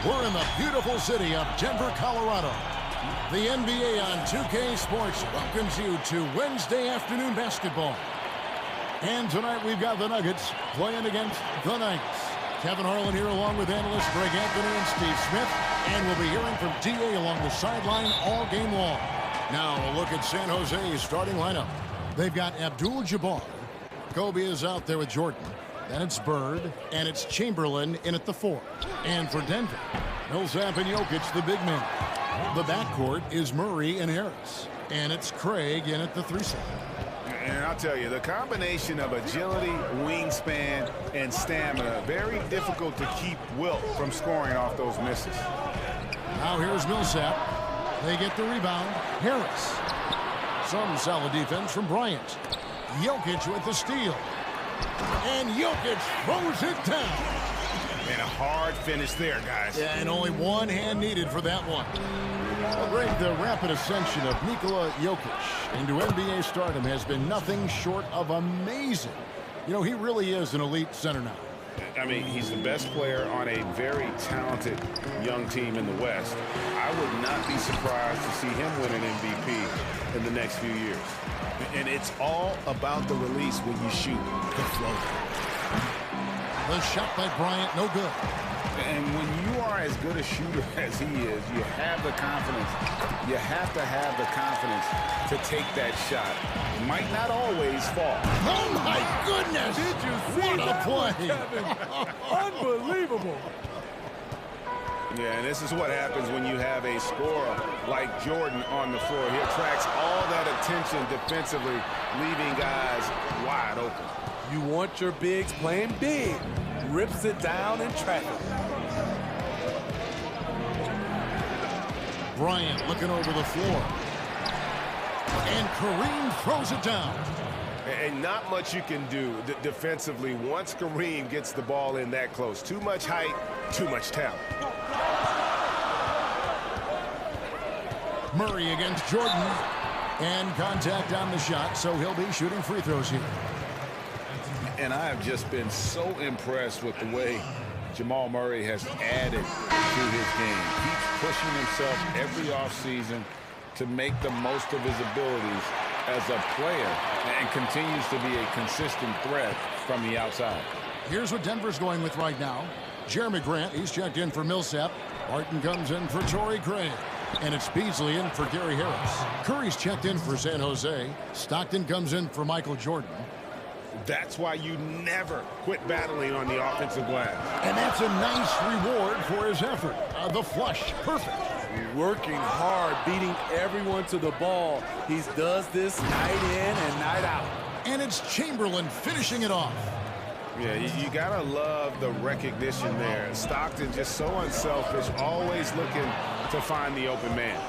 We're in the beautiful city of Denver, Colorado. The NBA on 2K Sports welcomes you to Wednesday afternoon basketball. And tonight we've got the Nuggets playing against the Knights. Kevin Harlan here along with analysts Greg Anthony and Steve Smith. And we'll be hearing from D.A. along the sideline all game long. Now a look at San Jose's starting lineup. They've got Abdul-Jabbar. Kobe is out there with Jordan. Then it's Bird, and it's Chamberlain in at the 4. And for Denver, Millsap and Jokic, the big men. The backcourt is Murray and Harris. And it's Craig in at the 3 slot. And I'll tell you, the combination of agility, wingspan, and stamina, very difficult to keep Wilt from scoring off those misses. Now here's Millsap. They get the rebound. Harris. Some solid defense from Bryant. Jokic with the steal. And Jokic throws it down. And a hard finish there, guys. Yeah, and only one hand needed for that one. Well, Greg, the rapid ascension of Nikola Jokic into NBA stardom has been nothing short of amazing. You know, he really is an elite center now. I mean, he's the best player on a very talented young team in the West. I would not be surprised to see him win an MVP in the next few years. And it's all about the release when you shoot the floater. The shot by Bryant, no good. And when you are as good a shooter as he is, you have the confidence. You have to have the confidence to take that shot. It might not always fall. Oh, my goodness! Did you see what that a play? Unbelievable. Yeah, and this is what happens when you have a scorer like Jordan on the floor. He attracts all that attention defensively, leaving guys wide open. You want your bigs playing big. Rips it down in traffic. Bryant looking over the floor. And Kareem throws it down. And not much you can do defensively once Kareem gets the ball in that close. Too much height, too much talent. Murray against Jordan. And contact on the shot, so he'll be shooting free throws here. And I have just been so impressed with the way Jamal Murray has added to his game. Keeps pushing himself every offseason to make the most of his abilities as a player and continues to be a consistent threat from the outside. Here's what Denver's going with right now. Jeremy Grant, he's checked in for Millsap. Barton comes in for Torrey Craig. And it's Beasley in for Gary Harris. Curry's checked in for San Jose. Stockton comes in for Michael Jordan. That's why you never quit battling on the offensive glass. And that's a nice reward for his effort. The flush, perfect. Working hard, beating everyone to the ball. He does this night in and night out. And it's Chamberlain finishing it off. Yeah, you gotta love the recognition there. Stockton just so unselfish, always looking to find the open man.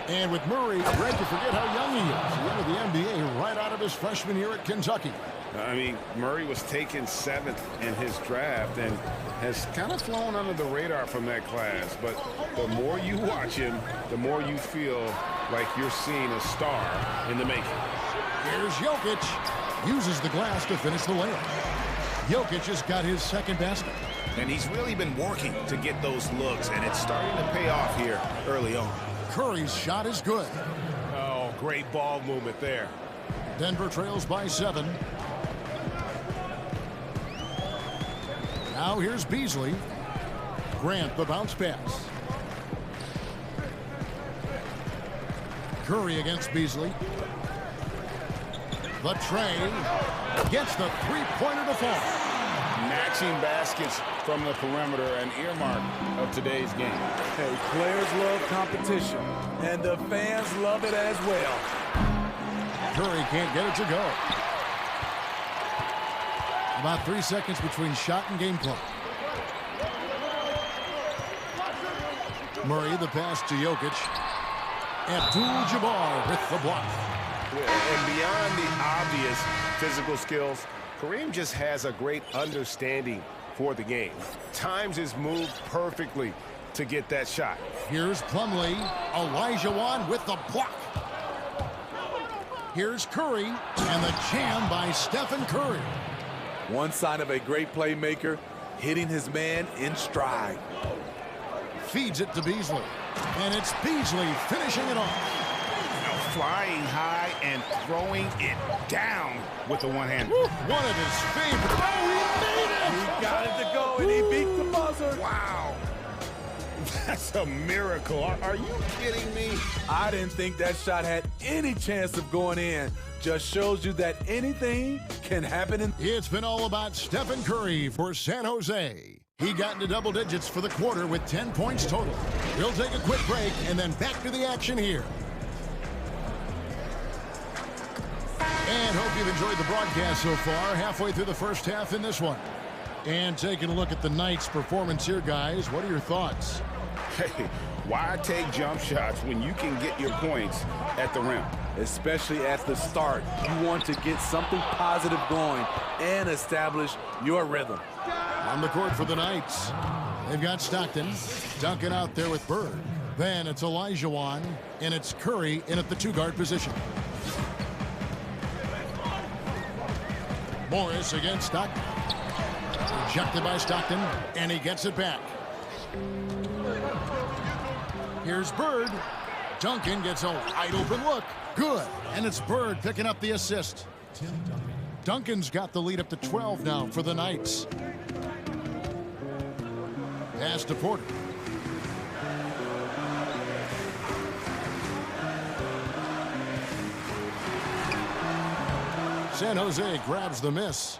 And with Murray, Greg, you forget how young he is. He entered the NBA right out of his freshman year at Kentucky. I mean, Murray was taken 7th in his draft and has kind of flown under the radar from that class. But the more you watch him, the more you feel like you're seeing a star in the making. Here's Jokic. Uses the glass to finish the layup. Jokic has got his second basket. And he's really been working to get those looks, and it's starting to pay off here early on. Curry's shot is good. Oh, great ball movement there. Denver trails by 7. Now here's Beasley. Grant the bounce pass. Curry against Beasley. The tray gets the three-pointer to fall. Matching baskets from the perimeter, an earmark of today's game. Hey, players love competition, and the fans love it as well. Curry can't get it to go. About 3 seconds between shot and game clock. Murray, the pass to Jokic. Abdul-Jabbar with the block. And beyond the obvious physical skills, Kareem just has a great understanding for the game. Times his move perfectly to get that shot. Here's Plumlee. Olajuwon with the block. Here's Curry, and the jam by Stephen Curry. One sign of a great playmaker, hitting his man in stride. feeds it to Beasley. And it's Beasley finishing it off. Flying high and throwing it down with the one hand. One of his favorites. Oh, he made it! He got it to go, and he beat the buzzer. Wow. That's a miracle. Are you kidding me? I didn't think that shot had any chance of going in. Just shows you that anything can happen. It's been all about Steph Curry for San Jose. He got into double digits for the quarter with 10 points total. We'll take a quick break and then back to the action here. And hope you've enjoyed the broadcast so far. Halfway through the first half in this one. And taking a look at the Knights' performance here, guys. What are your thoughts? Hey, why take jump shots when you can get your points at the rim? Especially at the start. You want to get something positive going and establish your rhythm. On the court for the Knights. They've got Stockton. Duncan out there with Bird. Then it's Olajuwon. And it's Curry in at the two-guard position. Morris against Stockton. Rejected by Stockton, and he gets it back. Here's Bird. Duncan gets a wide open look. Good. And it's Bird picking up the assist. Duncan's got the lead up to 12 now for the Knights. Pass to Porter. San Jose grabs the miss.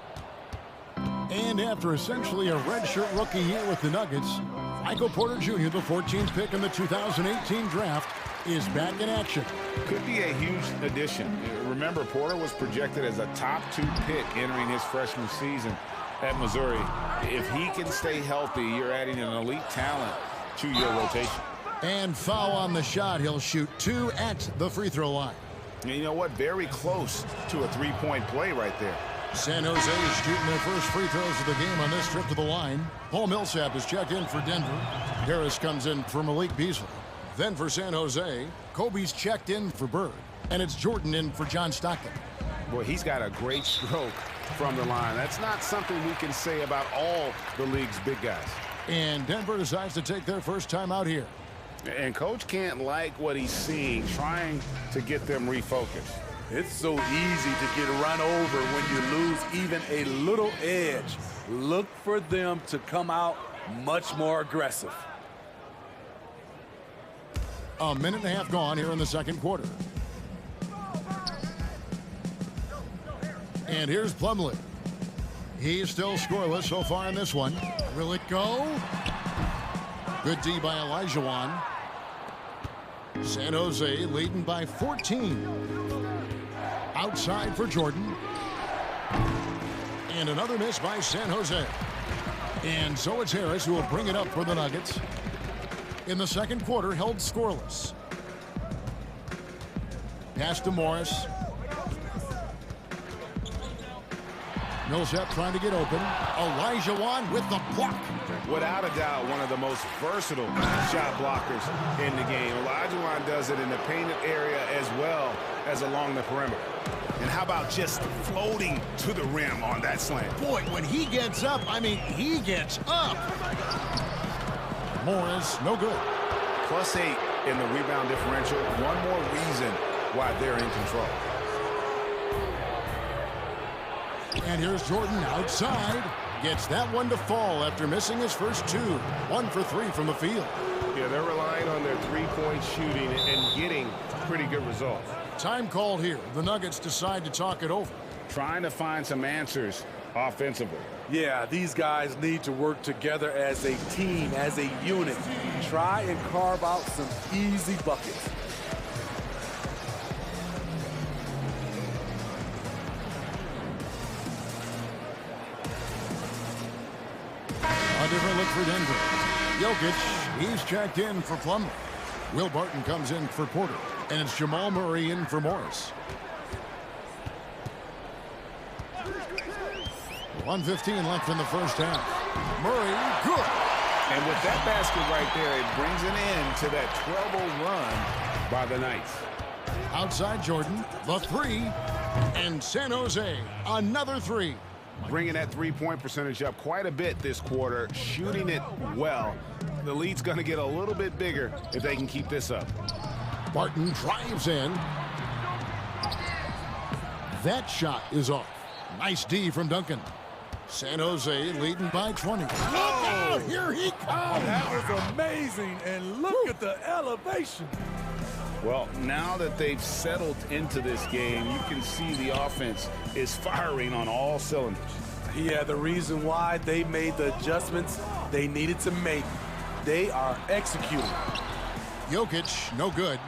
And after essentially a redshirt rookie year with the Nuggets, Michael Porter Jr., the 14th pick in the 2018 draft, is back in action. Could be a huge addition. Remember, Porter was projected as a top 2 pick entering his freshman season at Missouri. If he can stay healthy, you're adding an elite talent to your rotation. And foul on the shot. He'll shoot 2 at the free throw line. And you know what? Very close to a three-point play right there. San Jose is shooting their first free throws of the game on this trip to the line. Paul Millsap is checked in for Denver. Harris comes in for Malik Beasley. Then for San Jose, Kobe's checked in for Bird. And it's Jordan in for John Stockton. Boy, he's got a great stroke from the line. That's not something we can say about all the league's big guys. And Denver decides to take their first time out here. And Coach can't like what he's seeing, trying to get them refocused. It's so easy to get run over when you lose even a little edge. Look for them to come out much more aggressive. A minute and a half gone here in the second quarter. And here's Plumlee. He's still scoreless so far in this one. Will it go? Good D by Olajuwon. San Jose leading by 14. Outside for Jordan. And another miss by San Jose. And so it's Harris who will bring it up for the Nuggets. In the second quarter, held scoreless. Pass to Morris. Millsap trying to get open. Olajuwon with the block. Without a doubt, one of the most versatile shot blockers in the game. Olajuwon does it in the painted area as well as along the perimeter. And how about just floating to the rim on that slam? Boy, when he gets up, I mean, he gets up. Morris, no good. +8 in the rebound differential. One more reason why they're in control. And here's Jordan outside. Gets that one to fall after missing his first 2. 1 for 3 from the field. Yeah, they're relying on their three-point shooting and getting pretty good results. Time called here. The Nuggets decide to talk it over. Trying to find some answers offensively. Yeah, these guys need to work together as a team, as a unit. Try and carve out some easy buckets. A different look for Denver. Jokic, he's checked in for Plumlee. Will Barton comes in for Porter. And it's Jamal Murray in for Morris. 1:15 left in the first half. Murray, good. And with that basket right there, it brings an end to that 12-0 run by the Knights. Outside Jordan, the 3. And San Jose, another 3. Bringing that three-point percentage up quite a bit this quarter, shooting it well. the lead's going to get a little bit bigger if they can keep this up. Barton drives in. That shot is off. Nice D from Duncan. San Jose leading by 20. Look out! Here he comes! That was amazing, and look at the elevation. Well, now that they've settled into this game, you can see the offense is firing on all cylinders. Yeah, the reason why they made the adjustments they needed to make. They are executing. Jokic, no good.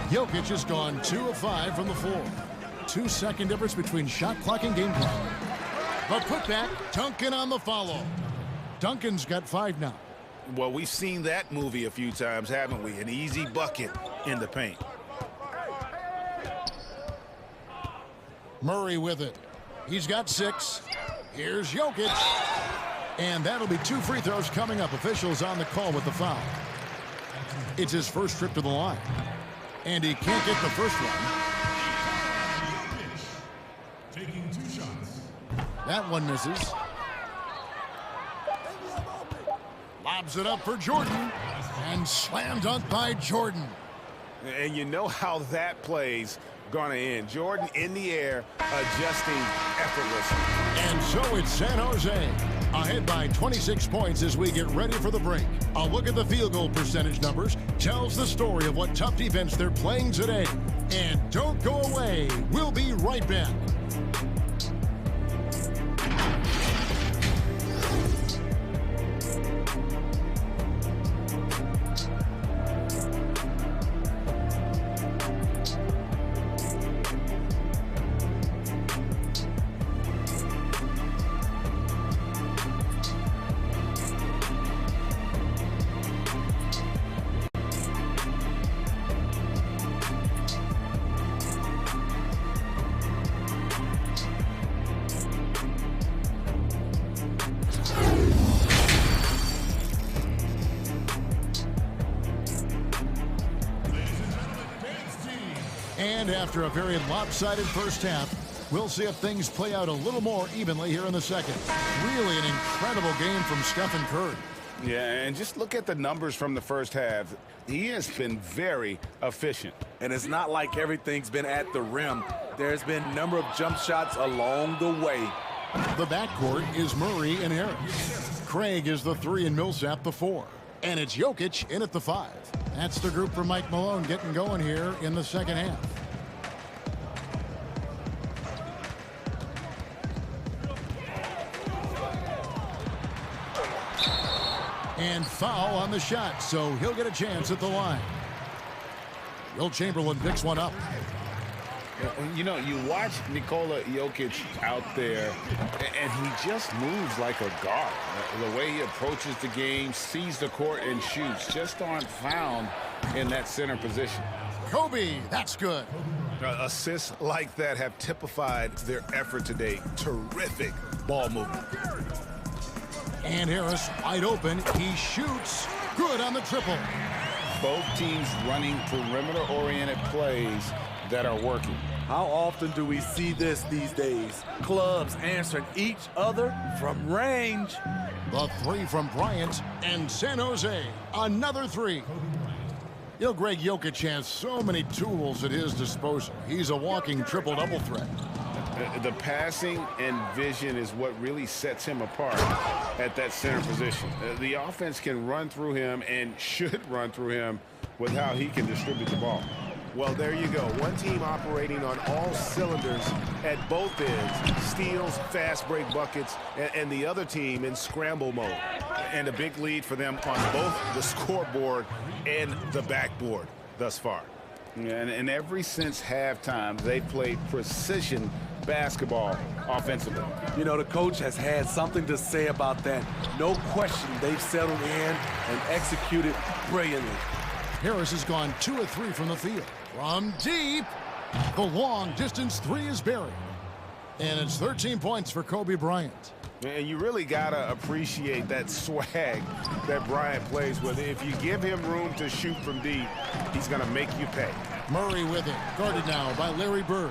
Jokic has gone 2 of 5 from the floor. 2-second difference between shot clock and game clock. But put back, Duncan on the follow. Duncan's got 5 now. Well, we've seen that movie a few times, haven't we? An easy bucket in the paint. Murray with it. He's got 6. Here's Jokic. And that'll be 2 free throws coming up. Officials on the call with the foul. It's his first trip to the line. And he can't get the first one. Taking 2 shots. That one misses. Lobs it up for Jordan. And slam dunk by Jordan. And you know how that play's going to end. Jordan in the air, adjusting effortlessly. And so it's San Jose, ahead by 26 points as we get ready for the break. A look at the field goal percentage numbers tells the story of what tough defense they're playing today. And don't go away. We'll be right back. And after a very lopsided first half, we'll see if things play out a little more evenly here in the second. Really an incredible game from Steph Curry. Yeah, and just look at the numbers from the first half. He has been very efficient. And it's not like everything's been at the rim. There's been a number of jump shots along the way. The backcourt is Murray and Harris. Craig is the 3 and Millsap the 4. And it's Jokic in at the 5. That's the group for Mike Malone getting going here in the second half. And foul on the shot, so he'll get a chance at the line. Wilt Chamberlain picks one up. You know, you watch Nikola Jokic out there, and he just moves like a guard. The way he approaches the game, sees the court, and shoots just aren't found in that center position. Kobe, that's good. Assists like that have typified their effort today. Terrific ball movement. And Harris wide open. He shoots. Good on the triple. Both teams running perimeter-oriented plays that are working. How often do we see this these days? Clubs answering each other from range. The 3 from Bryant, and San Jose, another 3. You know, Greg Jokic has so many tools at his disposal. He's a walking triple-double threat. The passing and vision is what really sets him apart at that center position. The offense can run through him and should run through him with how he can distribute the ball. Well, there you go. One team operating on all cylinders at both ends. Steals, fast break buckets, and the other team in scramble mode. And a big lead for them on both the scoreboard and the backboard thus far. And ever since halftime, they played precision basketball offensively. You know, the coach has had something to say about that. No question, they've settled in and executed brilliantly. Harris has gone 2 of 3 from the field. From deep, the long-distance 3 is buried. And it's 13 points for Kobe Bryant. And you really got to appreciate that swag that Bryant plays with. If you give him room to shoot from deep, he's going to make you pay. Murray with it, guarded now by Larry Bird.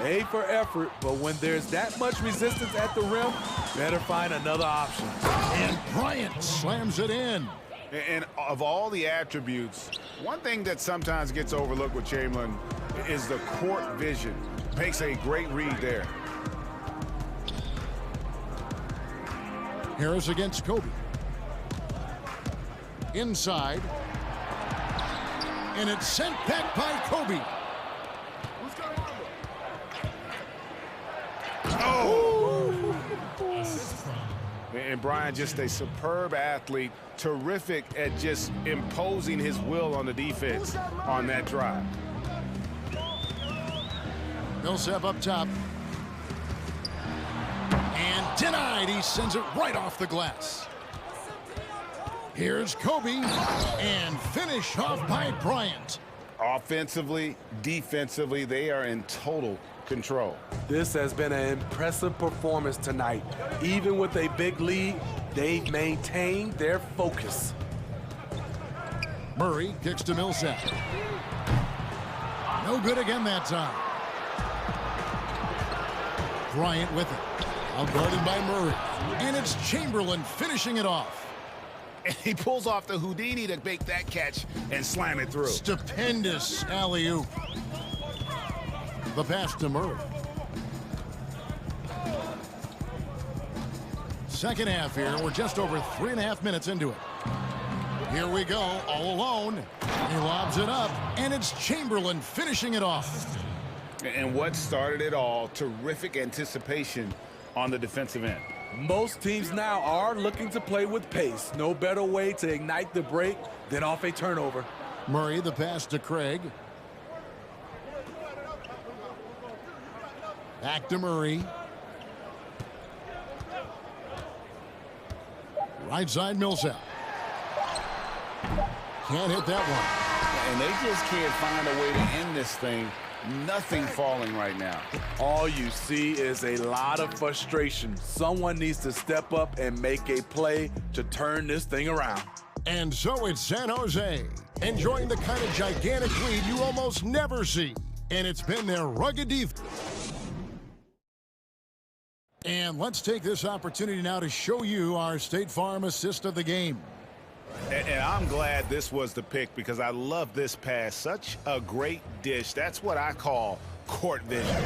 A for effort, but when there's that much resistance at the rim, better find another option. And Bryant slams it in. And of all the attributes, one thing that sometimes gets overlooked with Chamberlain is the court vision. Makes a great read there. Harris against Kobe. Inside. And it's sent back by Kobe. Oh! And Bryant, just a superb athlete, terrific at just imposing his will on the defense on that drive. Millsap up top. And denied. He sends it right off the glass. Here's Kobe. And finish off by Bryant. Offensively, defensively, they are in total control. This has been an impressive performance tonight. Even with a big lead, they've maintained their focus. Murray kicks to Millsap. No good again that time. Bryant with it. Outguarded by Murray. And it's Chamberlain finishing it off. And he pulls off the Houdini to make that catch and slam it through. Stupendous alley-oop. The pass to Murray. Second half here. We're just over 3.5 minutes into it. Here we go, all alone. He lobs it up, and it's Chamberlain finishing it off. And what started it all, terrific anticipation on the defensive end. Most teams now are looking to play with pace. No better way to ignite the break than off a turnover. Murray, the pass to Craig. Back to Murray. Right side Millsap. Can't hit that one. And they just can't find a way to end this thing. Nothing falling right now. All you see is a lot of frustration. Someone needs to step up and make a play to turn this thing around. And so it's San Jose, enjoying the kind of gigantic lead you almost never see. And it's been their rugged defense. And let's take this opportunity now to show you our State Farm assist of the game. And I'm glad this was the pick because I love this pass. Such a great dish. That's what I call court vision.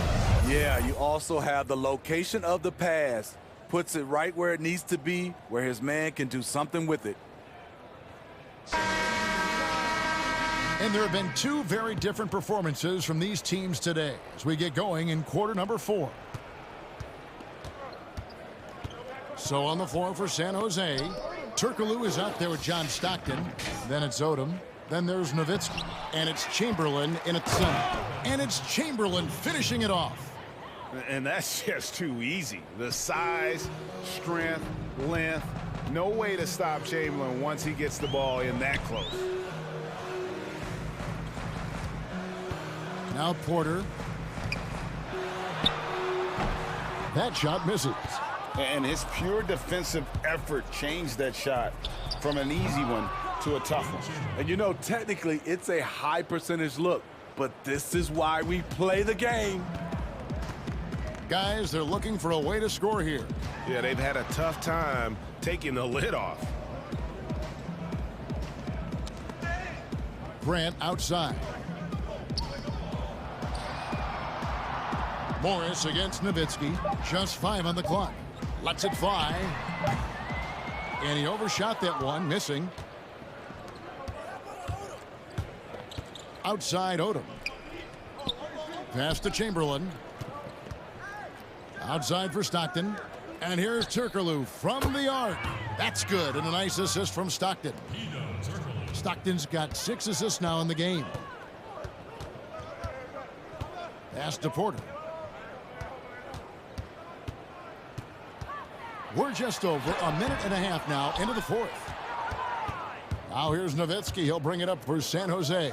Yeah, you also have the location of the pass. Puts it right where it needs to be, where his man can do something with it. And there have been two very different performances from these teams today as we get going in quarter number 4. So on the floor for San Jose, Turkoglu is out there with John Stockton. Then it's Odom. Then there's Nowitzki. And it's Chamberlain in at center. And it's Chamberlain finishing it off. And that's just too easy. The size, strength, length. No way to stop Chamberlain once he gets the ball in that close. Now Porter. That shot misses. And his pure defensive effort changed that shot from an easy one to a tough one. And you know, technically, it's a high percentage look, but this is why we play the game. Guys, they're looking for a way to score here. Yeah, they've had a tough time taking the lid off. Grant outside. Morris against Nowitzki. Just 5 on the clock. Lets it fly. And he overshot that one, missing. Outside Odom. Pass to Chamberlain. Outside for Stockton. And here's Turkoglu from the arc. That's good, and a nice assist from Stockton. Stockton's got 6 assists now in the game. Pass to Porter. We're just over a minute and a half now into the 4th. Now here's Nowitzki. He'll bring it up for San Jose.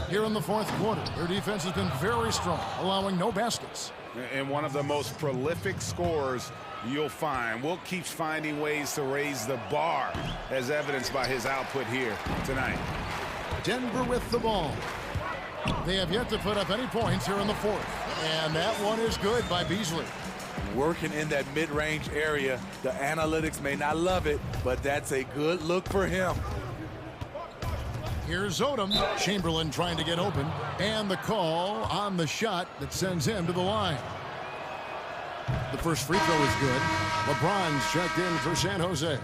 Here in the 4th quarter, their defense has been very strong, allowing no baskets. And one of the most prolific scorers you'll find. Wilt keeps finding ways to raise the bar, as evidenced by his output here tonight. Denver with the ball. They have yet to put up any points here in the 4th. And that one is good by Beasley. working in that mid-range area. The analytics may not love it, but that's a good look for him. Here's Odom. Chamberlain trying to get open. And the call on the shot that sends him to the line. The first free throw is good. LeBron's checked in for San Jose.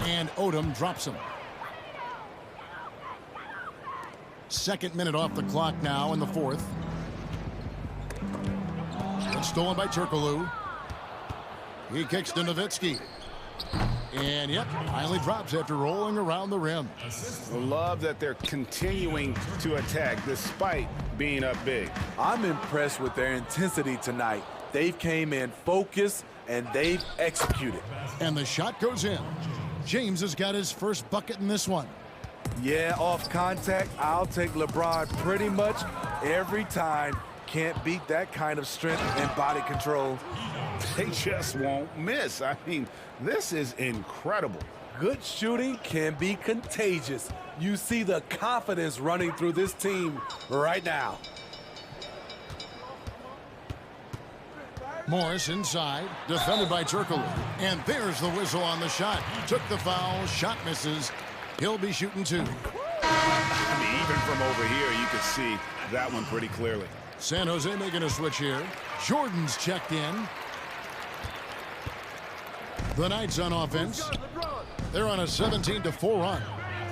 And Odom drops him. Second minute off the clock now in the fourth. It's stolen by Turkoglu. He kicks to Nowitzki. And yep, finally drops after rolling around the rim. I love that they're continuing to attack despite being up big. I'm impressed with their intensity tonight. They've came in focused and they've executed. And the shot goes in. James has got his first bucket in this one. Yeah, off contact, I'll take LeBron pretty much every time. Can't beat that kind of strength and body control. They just won't miss. I mean, this is incredible. Good shooting can be contagious. You see the confidence running through this team right now. Morris inside, defended by Turkoglu. And there's the whistle on the shot. Took the foul, shot misses. He'll be shooting two. I mean, even from over here, you could see that one pretty clearly. San Jose making a switch here. Jordan's checked in. The Knights on offense. They're on a 17-4 run.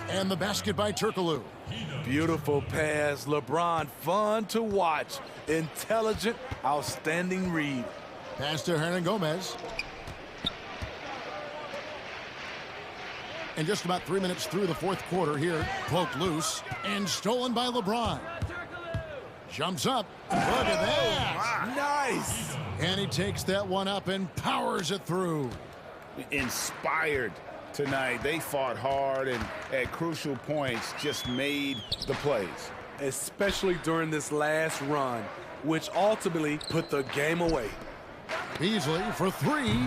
And the basket by Turkoglu. Beautiful pass. LeBron, fun to watch. Intelligent, outstanding read. Pass to Hernan Gomez. And just about 3 minutes through the fourth quarter here. Poked loose and stolen by LeBron. Jumps up. Look at that. Nice. And he takes that one up and powers it through. Inspired tonight. They fought hard and at crucial points just made the plays. Especially during this last run, which ultimately put the game away. Beasley for three.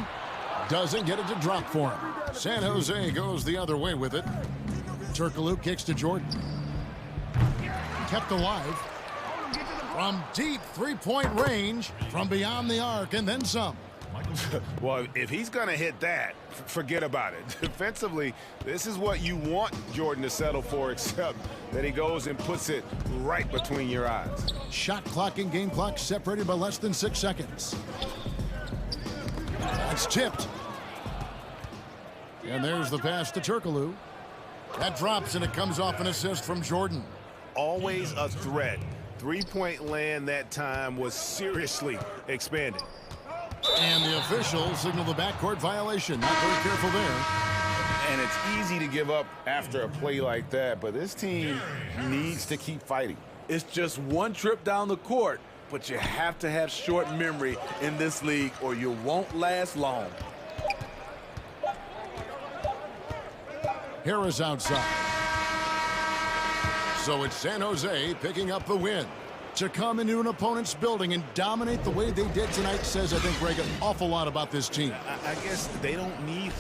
Doesn't get it to drop for him. San Jose goes the other way with it. Turkoglu kicks to Jordan. Kept alive. From deep three-point range, from beyond the arc, and then some. Well, if he's going to hit that, forget about it. Defensively, this is what you want Jordan to settle for, except that he goes and puts it right between your eyes. Shot clock and game clock separated by less than 6 seconds. That's tipped. And there's the pass to Turkoglu. That drops, and it comes off an assist from Jordan. Always a threat. Three-point land that time was seriously expanded. And the officials signal the backcourt violation. Not very careful there. And it's easy to give up after a play like that, but this team needs to keep fighting. It's just one trip down the court, but you have to have short memory in this league or you won't last long. Harris outside. So it's San Jose picking up the win. To come into an opponent's building and dominate the way they did tonight says, I think, Greg, an awful lot about this team. I guess they don't need